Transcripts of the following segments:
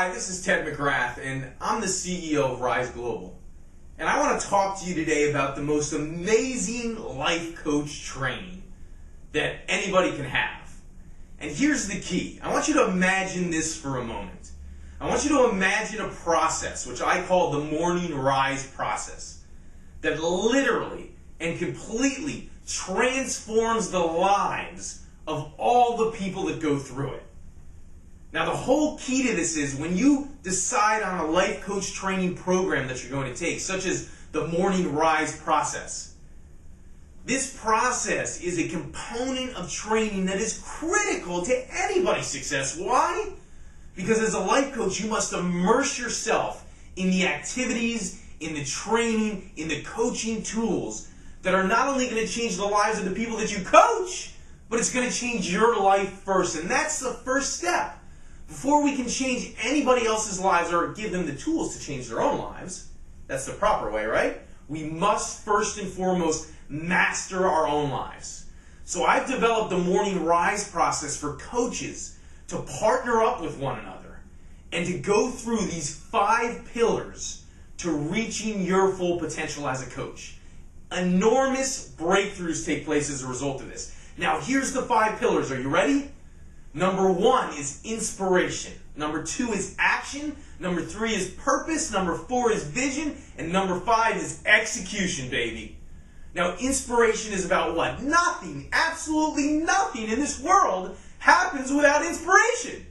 Hi, this is Ted McGrath, and I'm the CEO of Rise Global. And I want to talk to you today about the most amazing life coach training that anybody can have. And here's the key. I want you to imagine this for a moment. I want you to imagine a process, which I call the morning rise process, that literally and completely transforms the lives of all the people that go through it. Now, the whole key to this is when you decide on a life coach training program that you're going to take, such as the morning rise process. This process is a component of training that is critical to anybody's success. Why? Because as a life coach, you must immerse yourself in the activities, in the training, in the coaching tools that are not only going to change the lives of the people that you coach, but it's going to change your life first. And that's the first step. Before we can change anybody else's lives or give them the tools to change their own lives, that's the proper way, right? We must first and foremost master our own lives. So I've developed the morning rise process for coaches to partner up with one another and to go through these 5 pillars to reaching your full potential as a coach. Enormous breakthroughs take place as a result of this. Now here's the 5 pillars. Are you ready? Number 1 is inspiration. Number 2 is action. Number 3 is purpose. Number 4 is vision. And number 5 is execution, baby. Now, inspiration is about what? Nothing, absolutely nothing in this world happens without inspiration.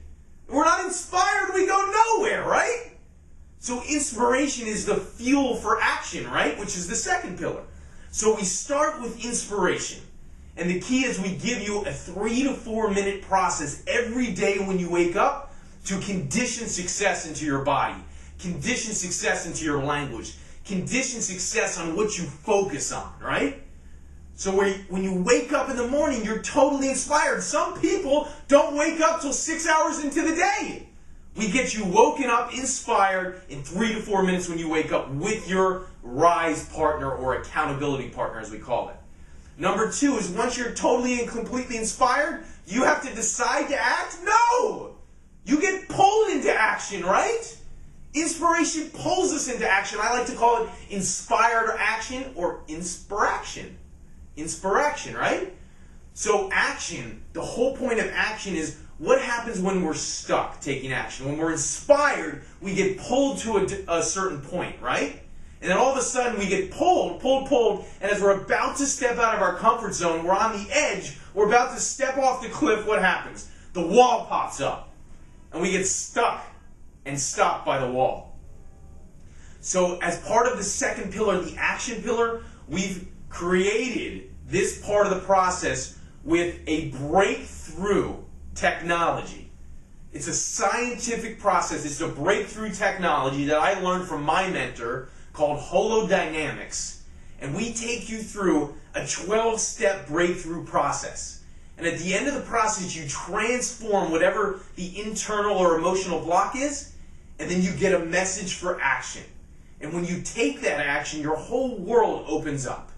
If we're not inspired, we go nowhere, right? So inspiration is the fuel for action, right? Which is the second pillar. So we start with inspiration. And the key is we give you a 3 to 4 minute process every day when you wake up to condition success into your body, condition success into your language, condition success on what you focus on, right? So when you wake up in the morning, you're totally inspired. Some people don't wake up till 6 hours into the day. We get you woken up, inspired in 3 to 4 minutes when you wake up with your rise partner or accountability partner, as we call it. Number 2 is once you're totally and completely inspired, you have to decide to act? No! You get pulled into action, right? Inspiration pulls us into action. I like to call it inspired action or inspiration. Inspiration, right? So action, the whole point of action is what happens when we're stuck taking action. When we're inspired, we get pulled to a certain point, right? And then all of a sudden we get pulled, and as we're about to step out of our comfort zone, we're on the edge, we're about to step off the cliff, what happens? The wall pops up, and we get stuck and stopped by the wall. So as part of the second pillar, the action pillar, we've created this part of the process with a breakthrough technology. It's a scientific process. It's a breakthrough technology that I learned from my mentor, called holodynamics, and we take you through a 12-step breakthrough process. And at the end of the process, you transform whatever the internal or emotional block is, and then you get a message for action. And when you take that action, your whole world opens up.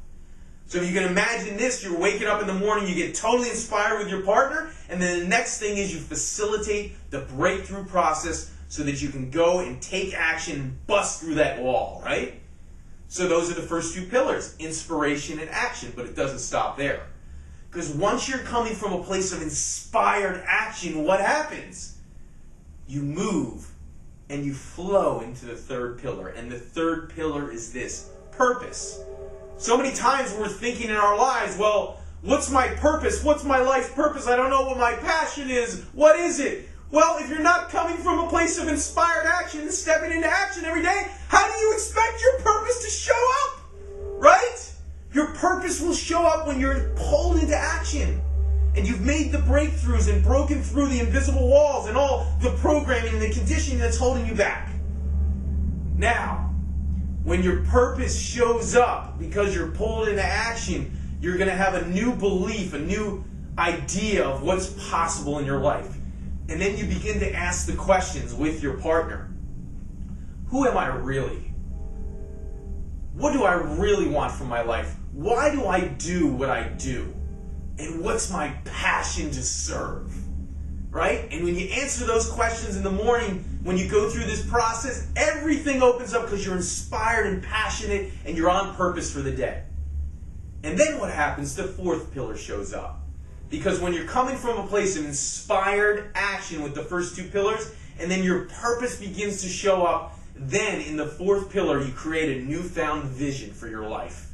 So if you can imagine this, you're waking up in the morning, you get totally inspired with your partner, and then the next thing is you facilitate the breakthrough process so that you can go and take action and bust through that wall, right? So those are the first 2 pillars, inspiration and action, but it doesn't stop there. Because once you're coming from a place of inspired action, what happens? You move and you flow into the 3rd pillar. And the 3rd pillar is this, purpose. So many times we're thinking in our lives, well, what's my purpose? What's my life purpose? I don't know what my passion is. What is it? Well, if you're not coming from a place of inspired action and stepping into action every day, how do you expect your purpose to show up? Right? Your purpose will show up when you're pulled into action. And you've made the breakthroughs and broken through the invisible walls and all the programming and the conditioning that's holding you back. Now, when your purpose shows up because you're pulled into action, you're going to have a new belief, a new idea of what's possible in your life. And then you begin to ask the questions with your partner. Who am I really? What do I really want from my life? Why do I do what I do? And what's my passion to serve? right? And when you answer those questions in the morning, when you go through this process, everything opens up because you're inspired and passionate and you're on purpose for the day. And then what happens? The fourth pillar shows up. Because when you're coming from a place of inspired action with the first two pillars, and then your purpose begins to show up, then in the fourth pillar you create a newfound vision for your life.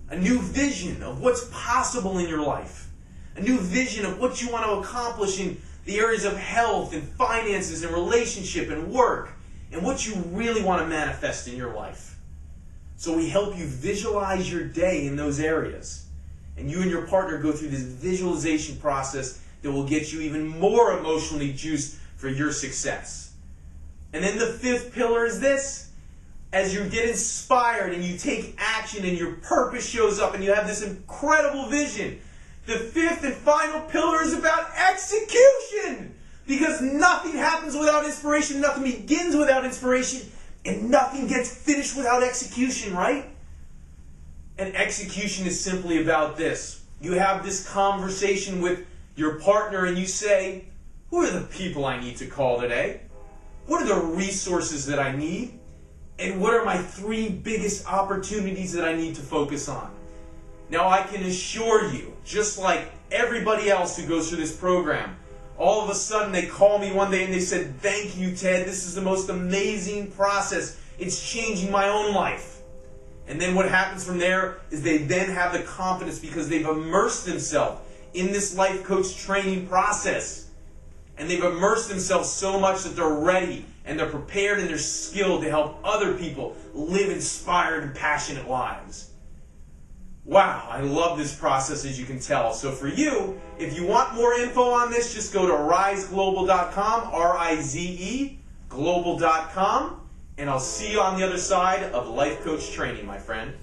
A new vision of what's possible in your life. A new vision of what you want to accomplish in the areas of health and finances and relationship and work, and what you really want to manifest in your life. So we help you visualize your day in those areas. And you and your partner go through this visualization process that will get you even more emotionally juiced for your success. And then the fifth pillar is this. As you get inspired and you take action and your purpose shows up and you have this incredible vision, the fifth and final pillar is about execution. Because nothing happens without inspiration, nothing begins without inspiration, and nothing gets finished without execution, right? And execution is simply about this. You have this conversation with your partner and you say, who are the people I need to call today? What are the resources that I need? And what are my 3 biggest opportunities that I need to focus on? Now I can assure you, just like everybody else who goes through this program, all of a sudden they call me one day and they said, thank you, Ted, this is the most amazing process. It's changing my own life. And then what happens from there is they then have the confidence because they've immersed themselves in this life coach training process. And they've immersed themselves so much that they're ready and they're prepared and they're skilled to help other people live inspired and passionate lives. Wow, I love this process, as you can tell. So for you, if you want more info on this, just go to rizeglobal.com, R-I-Z-E, global.com, and I'll see you on the other side of life coach training, my friend.